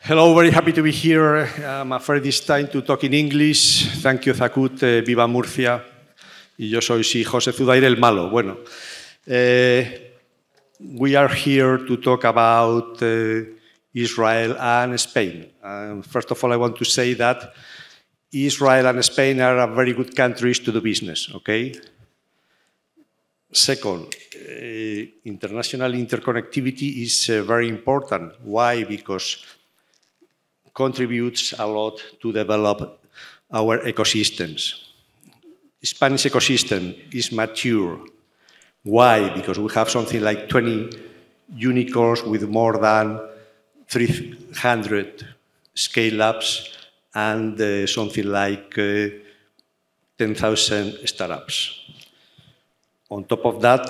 Hello, very happy to be here. I'm afraid this time to talk in English. Thank you, Zacut. Viva Murcia. Y yo soy, sí, José Zudaire, el malo. Bueno, we are here to talk about Israel and Spain. First of all, I want to say that Israel and Spain are very good countries to do business, okay? Second, international interconnectivity is very important. Why? Because contributes a lot to develop our ecosystems. Spanish ecosystem is mature. Why? Because we have something like 20 unicorns with more than 300 scale-ups and something like 10,000 startups. On top of that,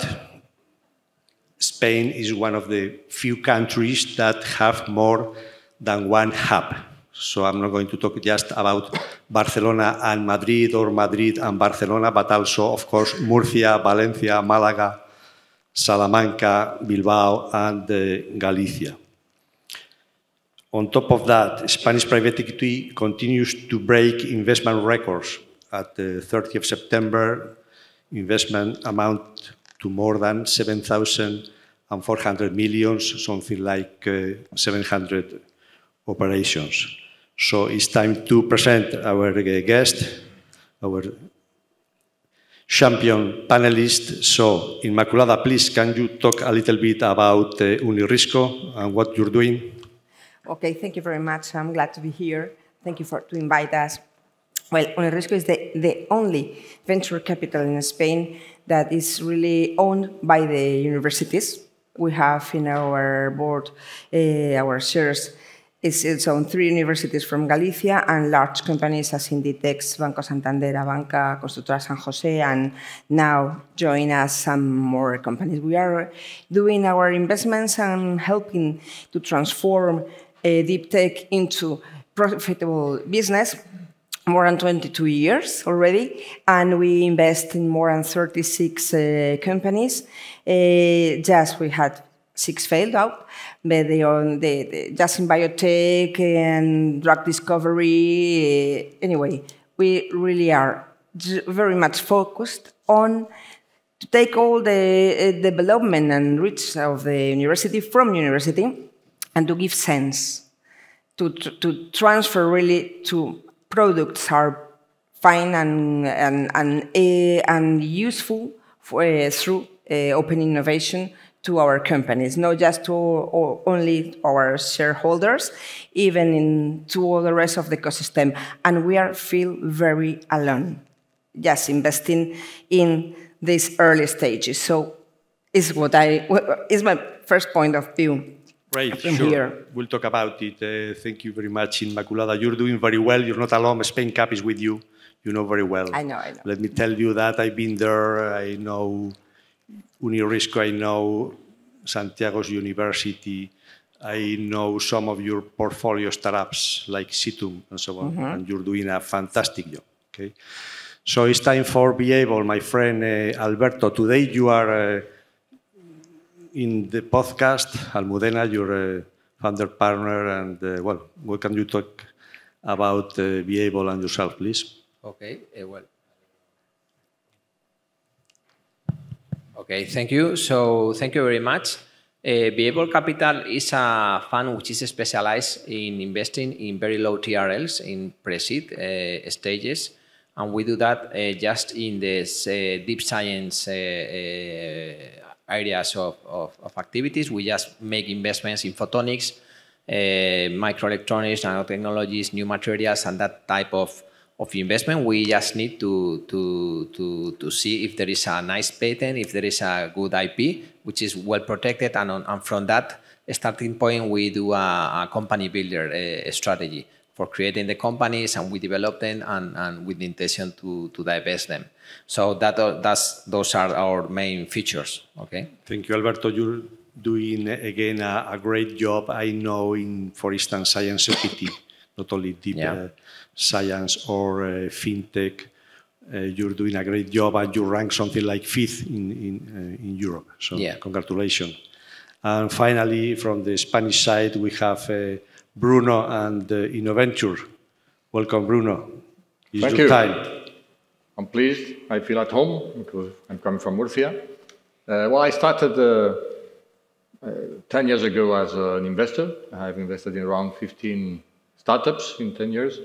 Spain is one of the few countries that have more than one hub. So I'm not going to talk just about Barcelona and Madrid or Madrid and Barcelona, but also, of course, Murcia, Valencia, Málaga, Salamanca, Bilbao, and Galicia. On top of that, Spanish private equity continues to break investment records. At the 30th of September, investment amount to more than 7,400 million, something like 700 operations. So it's time to present our guest, our champion panelist. So, Inmaculada, please, can you talk a little bit about Unirisco and what you're doing? Okay, thank you very much. I'm glad to be here. Thank you to invite us. Well, Unirisco is the only venture capital in Spain that is really owned by the universities. We have in our board our shares. It's on 3 universities from Galicia and large companies as Inditex, Banco Santander, Banca, Constructora San José, and now join us some more companies. We are doing our investments and helping to transform deep tech into profitable business. More than 22 years already, and we invest in more than 36 companies. Just we had 6 failed out, but just in biotech and drug discovery. Anyway, we really are very much focused on to take all the development and reach of the university from university and to give sense, to transfer really to products are fine and useful through open innovation to our companies, not just to only our shareholders, even to all the rest of the ecosystem. And we feel very alone, just investing in these early stages. So it's my first point of view. Right, sure. Here. We'll talk about it. Thank you very much, Inmaculada. You're doing very well. You're not alone. Spain Cup is with you. You know very well. I know. Let me tell you that I've been there. I know Unirisco. I know Santiago's University. I know some of your portfolio startups like Situm and so on. And you're doing a fantastic job. Okay. So it's time for BeAble, my friend Alberto. Today you are in the podcast, Almudena, your founder partner, and well, what can you talk about BeAble and yourself, please? Okay, Okay, thank you. So, thank you very much. BeAble Capital is a fund which is specialized in investing in very low TRLs in pre-seed stages, and we do that just in this deep science areas of activities. We just make investments in photonics, microelectronics, nanotechnologies, new materials, and that type of investment. We just need to see if there is a nice patent, if there is a good IP, which is well protected, and from that starting point, we do a company builder strategy for creating the companies, and we develop them and with the intention to divest them. So those are our main features. Okay. Thank you, Alberto. You're doing again a great job. I know for instance, science equity, not only deep science or fintech. You're doing a great job, and you rank something like 5th in Europe. So congratulations. And finally, from the Spanish side, we have Bruno and Innoventures. Welcome, Bruno. It's Thank your you. time. I'm pleased. I feel at home because I'm coming from Murcia. Well, I started 10 years ago as an investor. I've invested in around 15 startups in 10 years.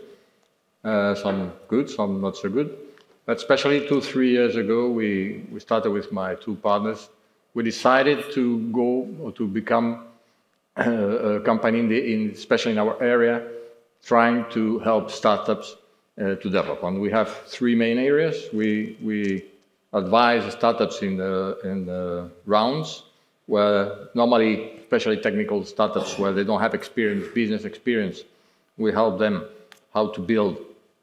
Some good, some not so good. But especially 2-3 years ago, we started with my two partners. We decided to go or to become a company, especially in our area, trying to help startups to develop. And we have three main areas. We advise startups in the rounds, where normally, especially technical startups, where they don't have experience, business experience, we help them how to build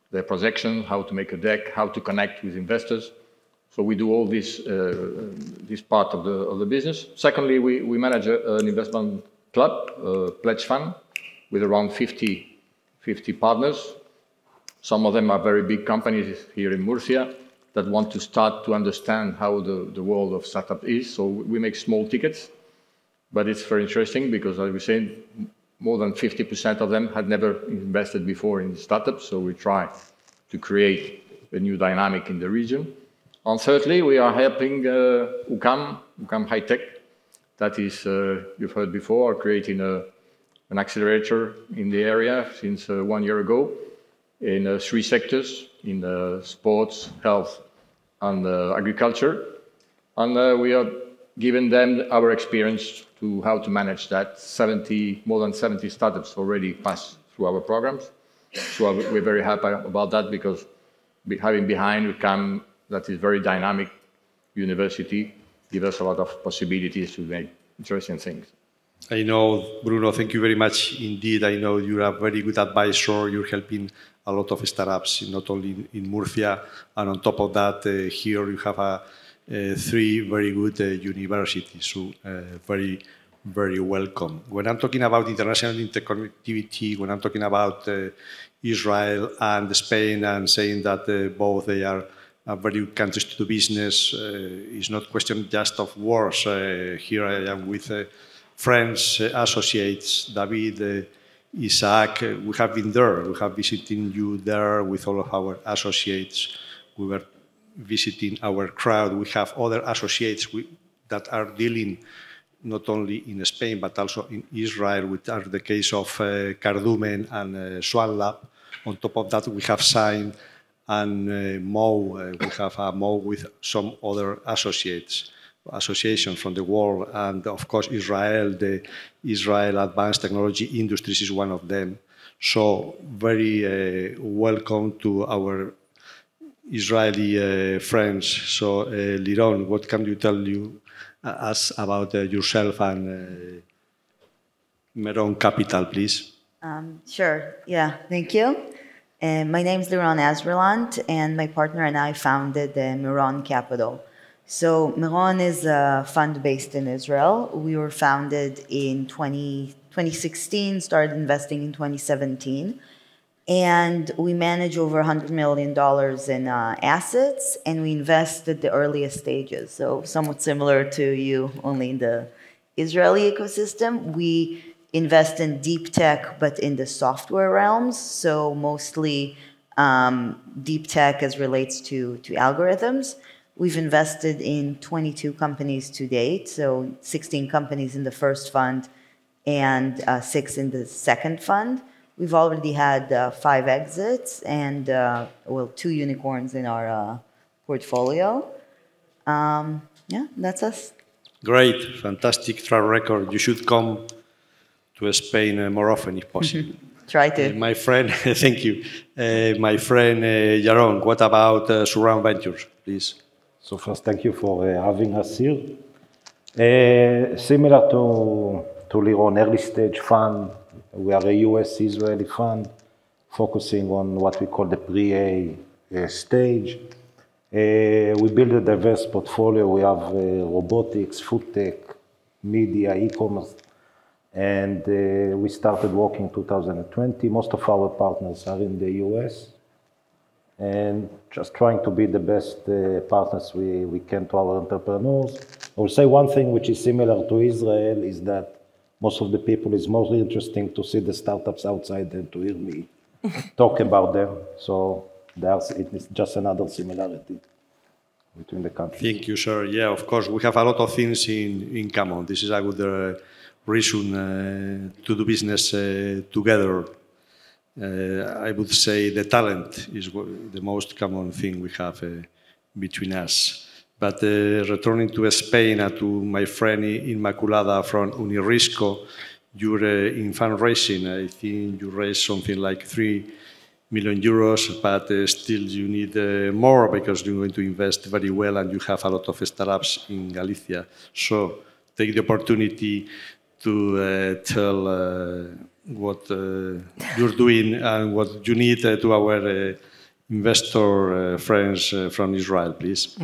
their projection, how to make a deck, how to connect with investors. So we do all this part of the business. Secondly, we manage an investment club, a pledge fund, with around 50 partners. Some of them are very big companies here in Murcia that want to start to understand how the world of startup is. So we make small tickets, but it's very interesting because, as we said, more than 50% of them had never invested before in startups. So we try to create a new dynamic in the region. And thirdly, we are helping UCAM High Tech. That is, you've heard before, creating an accelerator in the area since 1 year ago in 3 sectors, in sports, health, and agriculture. And we are giving them our experience to how to manage that. More than 70 startups already passed through our programs. So we're very happy about that because having behind UCAM, that is very dynamic university, give us a lot of possibilities to make interesting things. I know, Bruno, thank you very much indeed. I know you're a very good advisor. You're helping a lot of startups, not only in Murcia. And on top of that, here you have 3 very good universities. So very, very welcome. When I'm talking about international interconnectivity, when I'm talking about Israel and Spain and saying that both they are very good countries to do business, it's not a question just of wars. Here I am with friends, associates, David, Isaac. We have been there. We have visited you there with all of our associates. We were visiting our crowd. We have other associates that are dealing not only in Spain, but also in Israel, which are the case of Cardumen and Swan Lab. On top of that, we have signed and Mo. We have a Mo with some other associations from the world. And of course, Israel, the Israel Advanced Technology Industries is one of them. So very welcome to our Israeli friends. So Liron, what can you tell us about yourself and Meron Capital, please? Sure. Yeah, thank you. My name is Azrielant, and my partner and I founded Meron Capital. So Meron is a fund based in Israel. We were founded in 2016, started investing in 2017. And we manage over $100 million in assets, and we invest at the earliest stages. So somewhat similar to you, only in the Israeli ecosystem. We invest in deep tech, but in the software realms. So mostly deep tech as relates to algorithms. We've invested in 22 companies to date. So 16 companies in the first fund and 6 in the second fund. We've already had 5 exits and 2 unicorns in our portfolio. Yeah, that's us. Great, fantastic track record. You should come to Spain more often if possible. Try to. My friend, thank you. My friend Yaron, what about Surround Ventures, please? So first, thank you for having us here. Similar to Liron, early stage fund. We are a US-Israeli fund focusing on what we call the pre-A stage. We build a diverse portfolio. We have robotics, food tech, media, e-commerce, and we started working in 2020. Most of our partners are in the US, and just trying to be the best partners we can to our entrepreneurs. I will say one thing which is similar to Israel is that most of the people, it's more interesting to see the startups outside than to hear me talk about them. So it is just another similarity between the countries. Thank you, sir. Yeah, of course, we have a lot of things in common. This is a good reason to do business together. I would say the talent is the most common thing we have between us. But returning to Spain and to my friend Inmaculada from Unirisco, you're in fundraising. I think you raised something like 3 million euros, but still you need more because you're going to invest very well and you have a lot of startups in Galicia. So take the opportunity to tell what you're doing and what you need to our investor friends from Israel, please.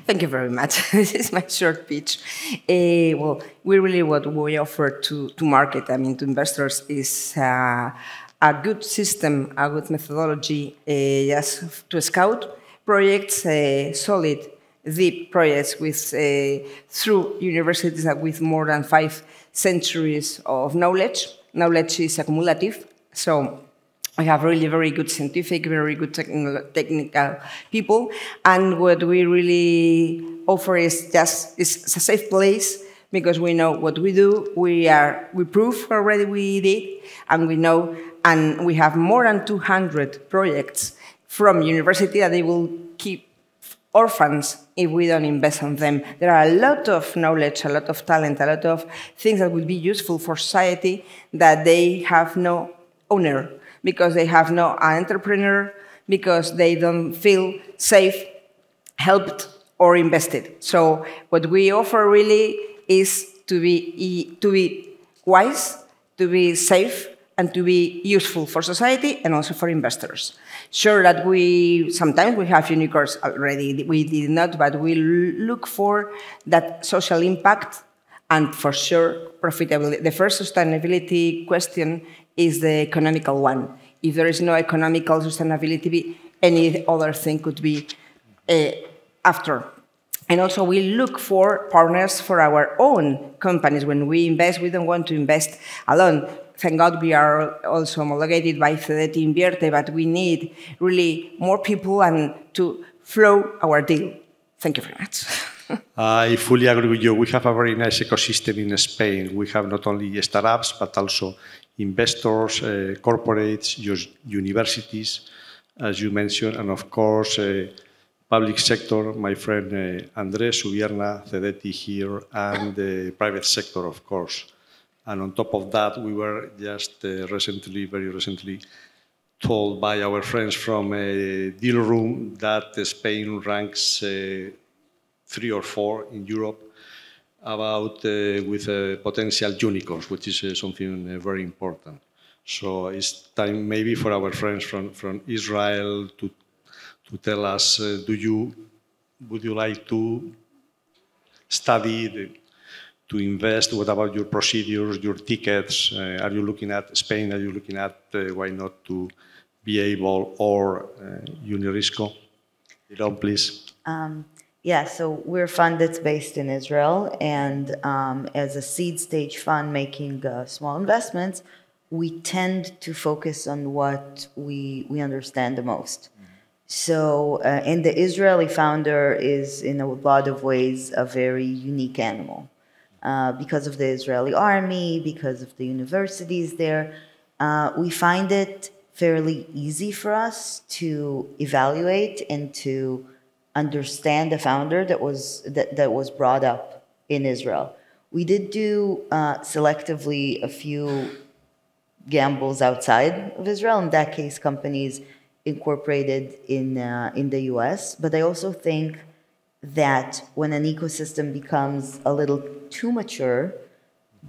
Thank you very much. This is my short pitch. Well, what we offer to market, I mean, to investors is a good system, a good methodology just to scout projects, solid, deep projects with through universities with more than 5 centuries of knowledge. Knowledge is accumulative, so we have really very good scientific, very good technical people, and what we really offer is a safe place because we know what we do. We prove already we did, and we know, and we have more than 200 projects from university that they will keep orphans if we don't invest on them. There are a lot of knowledge, a lot of talent, a lot of things that would be useful for society that they have no owner, because they have no entrepreneur, because they don't feel safe, helped, or invested. So what we offer really is to be wise, to be safe, and to be useful for society and also for investors. Sure that sometimes we have unicorns already, we did not, but we look for that social impact and for sure profitability. The first sustainability question is the economical one. If there is no economical sustainability, any other thing could be after. And also we look for partners for our own companies. When we invest, we don't want to invest alone. Thank God we are also homologated by Fedeti Invierte, but we need really more people and to flow our deal. Thank you very much. I fully agree with you. We have a very nice ecosystem in Spain. We have not only startups, but also investors, corporates, universities, as you mentioned, and of course, public sector, my friend Andres Ubierna, Cedeti here, and the private sector, of course. And on top of that, we were just very recently, told by our friends from Deal Room that Spain ranks 3 or 4 in Europe about with potential unicorns, which is something very important. So it's time maybe for our friends from Israel to tell us, would you like to study, to invest? What about your procedures, your tickets? Are you looking at Spain? Are you looking at, why not, to BeAble or Unirisco? Liron, please. Yeah, so we're a fund that's based in Israel, and as a seed stage fund making small investments, we tend to focus on what we understand the most. So, and the Israeli founder is in a lot of ways a very unique animal. Because of the Israeli army, because of the universities there, we find it fairly easy for us to evaluate and to understand the founder that was brought up in Israel. We did do selectively a few gambles outside of Israel. In that case, companies incorporated in the US. But I also think that when an ecosystem becomes a little too mature,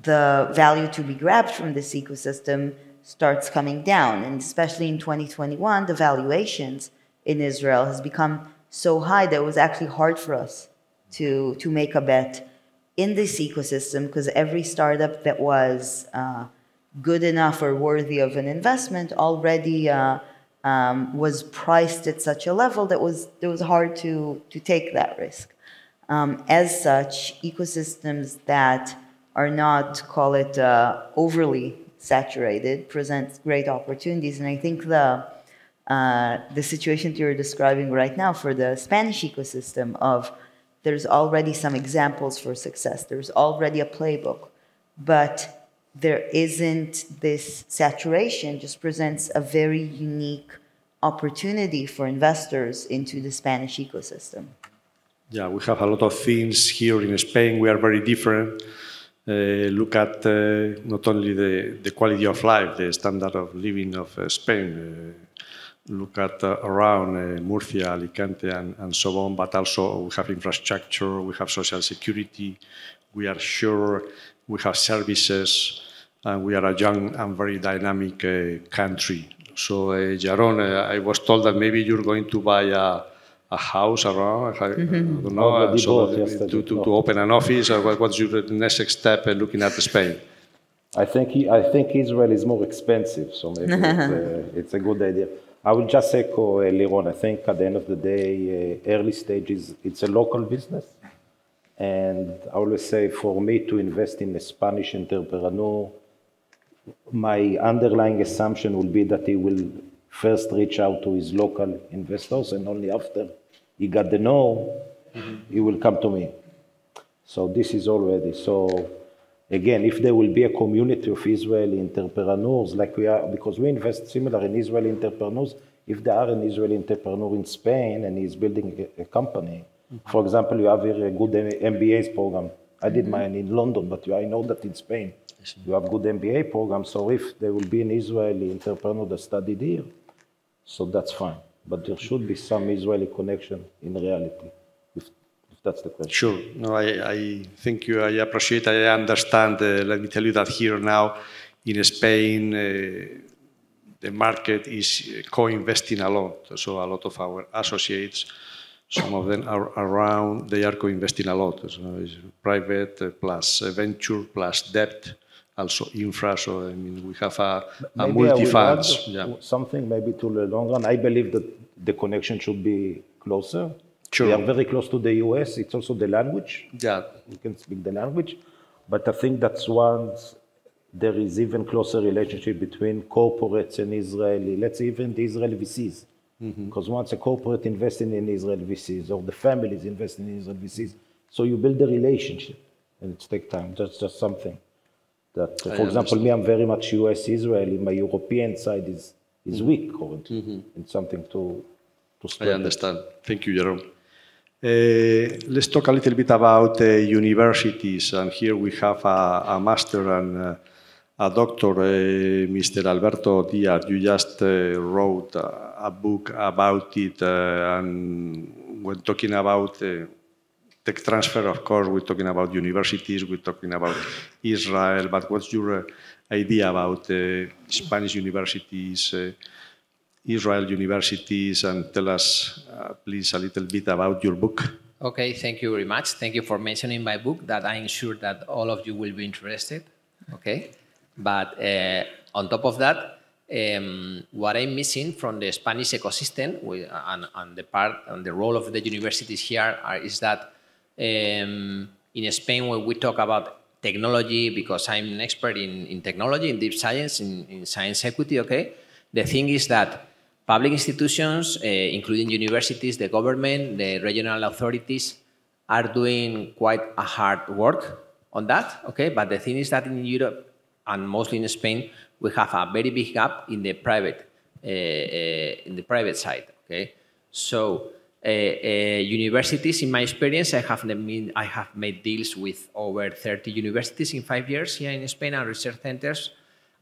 the value to be grabbed from this ecosystem starts coming down. And especially in 2021, the valuations in Israel has become so high that it was actually hard for us to make a bet in this ecosystem, because every startup that was good enough or worthy of an investment already was priced at such a level that it was hard to take that risk. As such, ecosystems that are not, call it, overly saturated, presents great opportunities. And I think the situation that you're describing right now for the Spanish ecosystem of there's already some examples for success, there's already a playbook, but there isn't this saturation, just presents a very unique opportunity for investors into the Spanish ecosystem. Yeah, we have a lot of things here in Spain. We are very different. Look at not only the quality of life, the standard of living of Spain. Look at around Murcia, Alicante, and so on, but also we have infrastructure, we have social security, we are sure, we have services, and we are a young and very dynamic country. So, Yaron, I was told that maybe you're going to buy a house around, I don't know, to open an office, or what's your next step looking at Spain? I think Israel is more expensive, so maybe it's a good idea. I will just echo Liron. I think at the end of the day, early stages, it's a local business. And I always say for me to invest in a Spanish entrepreneur, my underlying assumption will be that he will first reach out to his local investors, and only after he got the no, he will come to me. So this is already. So again, if there will be a community of Israeli entrepreneurs like we are, because we invest similar in Israeli entrepreneurs, if there are an Israeli entrepreneur in Spain and he's building a company, for example, you have a good MBA program. I did mine in London, but I know that in Spain you have good MBA programs. So if there will be an Israeli entrepreneur that studied here, so that's fine. But there should be some Israeli connection in reality, if that's the question. Sure. No, I think I appreciate, I understand. Let me tell you that here now in Spain, the market is co-investing a lot. So a lot of our associates, some of them are around, they are co-investing a lot. So it's private plus venture plus debt, also infra. So I mean, we have a multi-funds. Yeah. Something maybe to the long run. I believe that the connection should be closer. Sure. We are very close to the US. It's also the language. Yeah. We can speak the language. But I think that's once there is even closer relationship between corporates and Israeli, let's say even the Israeli VCs. Because once a corporate investing in Israeli VCs or the families investing in Israeli VCs, so you build a relationship and it takes time. That's just something that, for example, me, I'm very much US Israeli. My European side is weak currently. It's something to spread. I understand. Thank you, Yaron. Let's talk a little bit about universities. And here we have a master and a doctor, Mr. Alberto Díaz. You just wrote a book about it, and when talking about tech transfer, of course, we're talking about universities, we're talking about Israel, but what's your idea about Spanish universities, Israel universities, and tell us, please, a little bit about your book. Okay, thank you very much. Thank you for mentioning my book, that I'm sure that all of you will be interested. Okay. But on top of that, what I'm missing from the Spanish ecosystem and the role of the universities here is that in Spain, when we talk about technology, because I'm an expert in technology, in deep science, in science equity, okay, the thing is that public institutions, including universities, the government, the regional authorities, are doing quite a hard work on that, okay? But the thing is that in Europe, and mostly in Spain, we have a very big gap in the private side. Okay, so universities, in my experience, I have made deals with over 30 universities in 5 years here in Spain and research centers.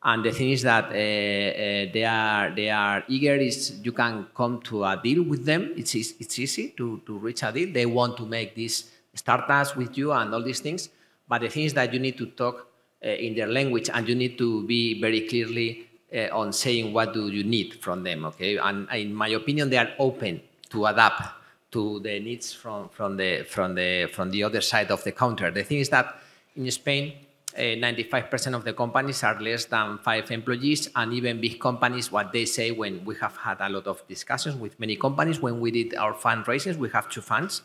And the thing is that they are eager. You can come to a deal with them. It's easy to reach a deal. They want to make these startups with you and all these things. But the thing is that you need to talk in their language, and you need to be very clearly on saying what do you need from them, okay? And in my opinion, they are open to adapt to the needs from the other side of the counter. The thing is that in Spain, 95% of the companies are less than 5 employees, and even big companies, what they say when we have had a lot of discussions with many companies, when we did our fundraisers, we have 2 funds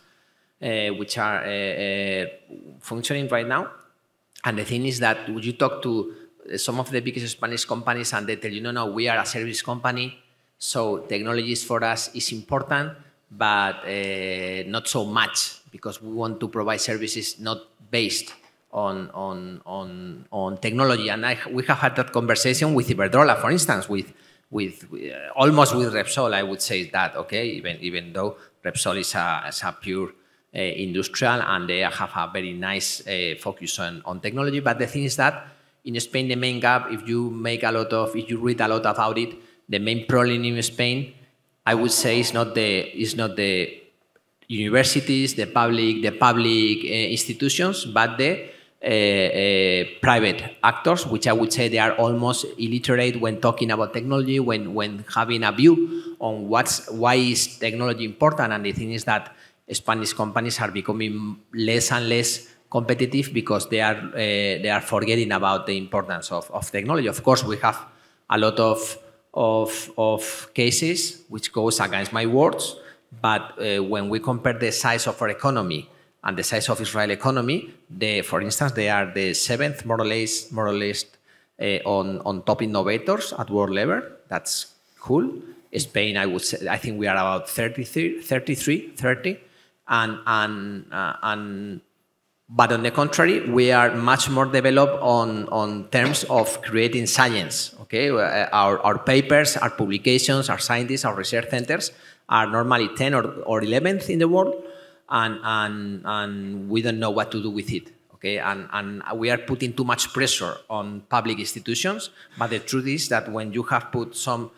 which are functioning right now. And the thing is that when you talk to some of the biggest Spanish companies and they tell you, no, we are a service company, so technologies for us is important, but not so much, because we want to provide services not based on technology. And we have had that conversation with Iberdrola, for instance, almost with Repsol, I would say that, okay, even though Repsol is a pure industrial and they have a very nice focus on technology. But the thing is that in Spain, the main gap, if you read a lot about it, the main problem in Spain, I would say, is not the universities, the public institutions, but the private actors, which I would say they are almost illiterate when talking about technology, when having a view on why is technology important. And the thing is that Spanish companies are becoming less and less competitive because they are forgetting about the importance of technology. Of course, we have a lot of cases which goes against my words, but when we compare the size of our economy and the size of Israel economy, for instance, they are the 7th, more or less, on top innovators at world level. That's cool. Spain, I think we are about 30. But on the contrary, we are much more developed on terms of creating science. Okay, our papers, our publications, our scientists, our research centers are normally 10th or 11th in the world, and we don't know what to do with it. Okay, and we are putting too much pressure on public institutions. But the truth is that when you have put some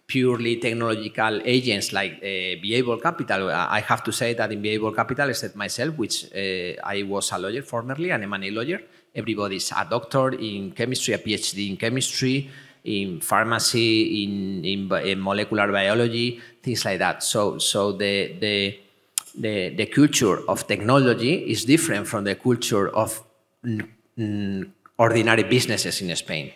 purely technological agents like BeAble Capital, I have to say that in BeAble Capital, except myself, which I was a lawyer formerly, an M&A lawyer, everybody's a doctor in chemistry, a PhD in chemistry, in pharmacy, in molecular biology, things like that. So the culture of technology is different from the culture of ordinary businesses in Spain.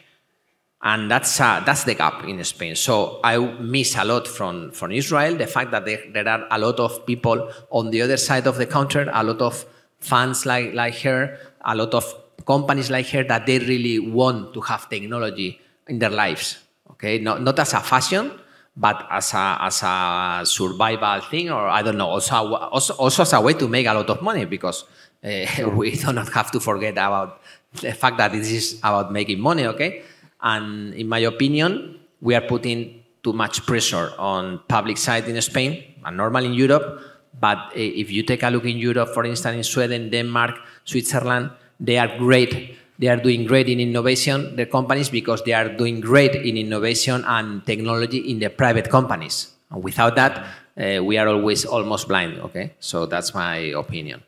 And that's the gap in Spain. So I miss a lot from Israel, the fact that there are a lot of people on the other side of the counter, a lot of fans like her, a lot of companies like her that they really want to have technology in their lives. Okay, not as a fashion, but as a survival thing, or I don't know, also as a way to make a lot of money, because we do not have to forget about the fact that this is about making money. Okay. And in my opinion, we are putting too much pressure on public side in Spain and normally in Europe. But if you take a look in Europe, for instance, in Sweden, Denmark, Switzerland, they are great. They are doing great in innovation, the companies, because they are doing great in innovation and technology in the private companies. And without that, we are always almost blind. Okay, so that's my opinion.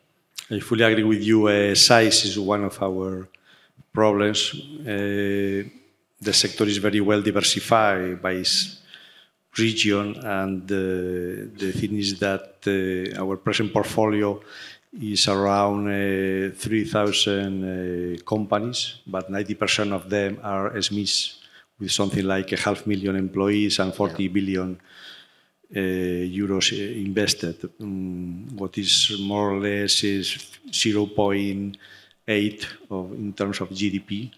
I fully agree with you. Size is one of our problems. The sector is very well diversified by its region, and the thing is that our present portfolio is around 3,000 companies, but 90% of them are SMEs with something like 500,000 employees and 40 billion euros invested. What is more or less is 0.8 in terms of GDP.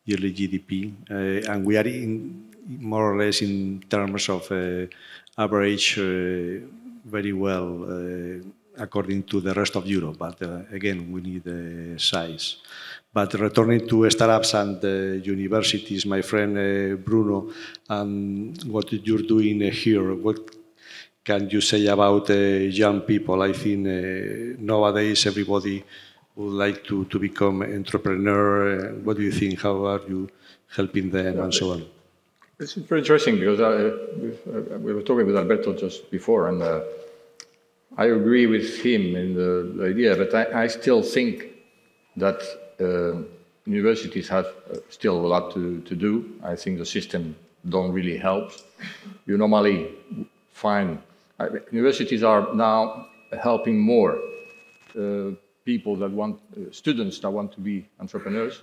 Yearly GDP, and we are more or less in terms of average very well according to the rest of Europe. But again, we need size. But returning to startups and universities, my friend Bruno, what you're doing here, what can you say about young people? I think nowadays everybody would like to become an entrepreneur. What do you think? How are you helping them and so on? It's very interesting because we were talking with Alberto just before, and I agree with him in the idea, but I still think that universities have still a lot to do. I think the system don't really help. You normally find universities are now helping more people that students that want to be entrepreneurs,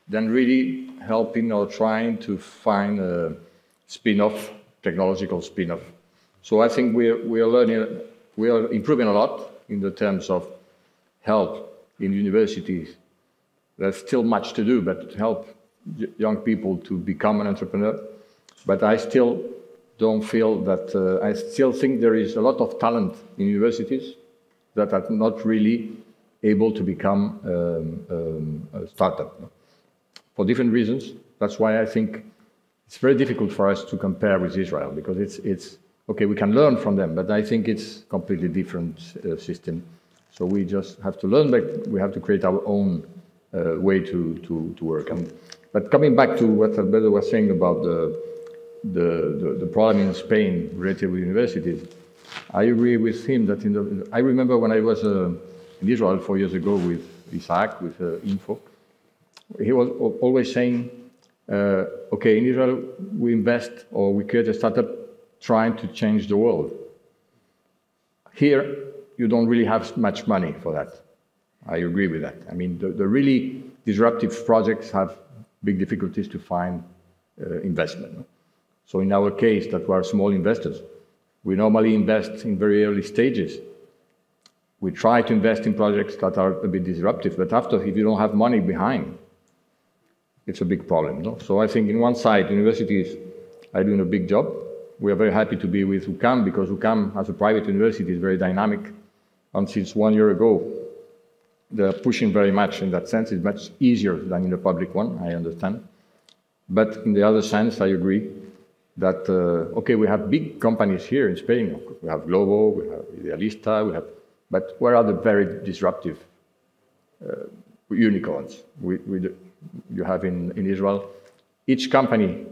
than really helping or trying to find a spin-off, technological spin-off. So I think we are improving a lot in the terms of help in universities There's still much to do, but to help young people to become an entrepreneur. But I still don't feel that, I still think there is a lot of talent in universities that are not really able to become a startup. For different reasons. That's why I think it's very difficult for us to compare with Israel, because it's okay, we can learn from them, but I think it's a completely different system. So we just have to learn, but we have to create our own way to work. But coming back to what Alberto was saying about the problem in Spain related with universities, I agree with him that I remember when I was in Israel 4 years ago with Isaac, with Info, he was always saying, okay, in Israel we invest or we create a startup trying to change the world. Here, you don't really have much money for that. I agree with that. I mean, the really disruptive projects have big difficulties to find investment. So in our case, that we are small investors, we normally invest in very early stages. We try to invest in projects that are a bit disruptive, but after, if you don't have money behind, it's a big problem. No? So I think in one side, universities are doing a big job. We are very happy to be with UCAM, because UCAM, as a private university, is very dynamic. And since 1 year ago, they're pushing very much in that sense. It's much easier than in the public one, I understand. But in the other sense, I agree that, okay, we have big companies here in Spain. We have Globo, we have Idealista, but where are the very disruptive unicorns you have in Israel? Each company,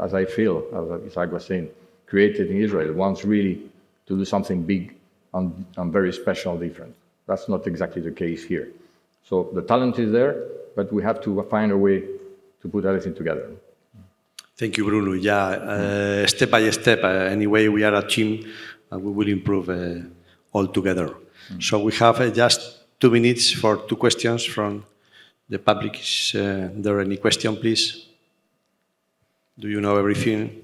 as I feel, as Isaac was saying, created in Israel wants really to do something big and very special, different. That's not exactly the case here. So the talent is there, but we have to find a way to put everything together. Thank you, Bruno. Yeah, step by step, anyway, we are a team and we will improve all together. So we have just 2 minutes for 2 questions from the public. Is there any question, please? Do you know everything?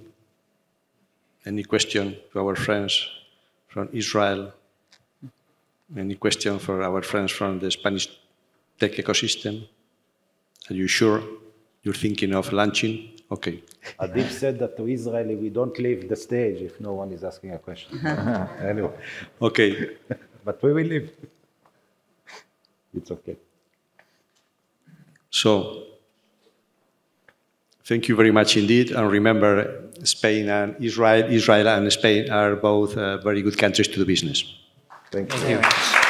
Any question to our friends from Israel? Any question for our friends from the Spanish tech ecosystem? Are you sure you're thinking of launching? Okay. Adib said that to Israeli, we don't leave the stage if no one is asking a question. Anyway. Okay. But we will leave. It's okay. So, thank you very much indeed. And remember, Spain and Israel and Spain are both very good countries to do business. Thank you. Thank you.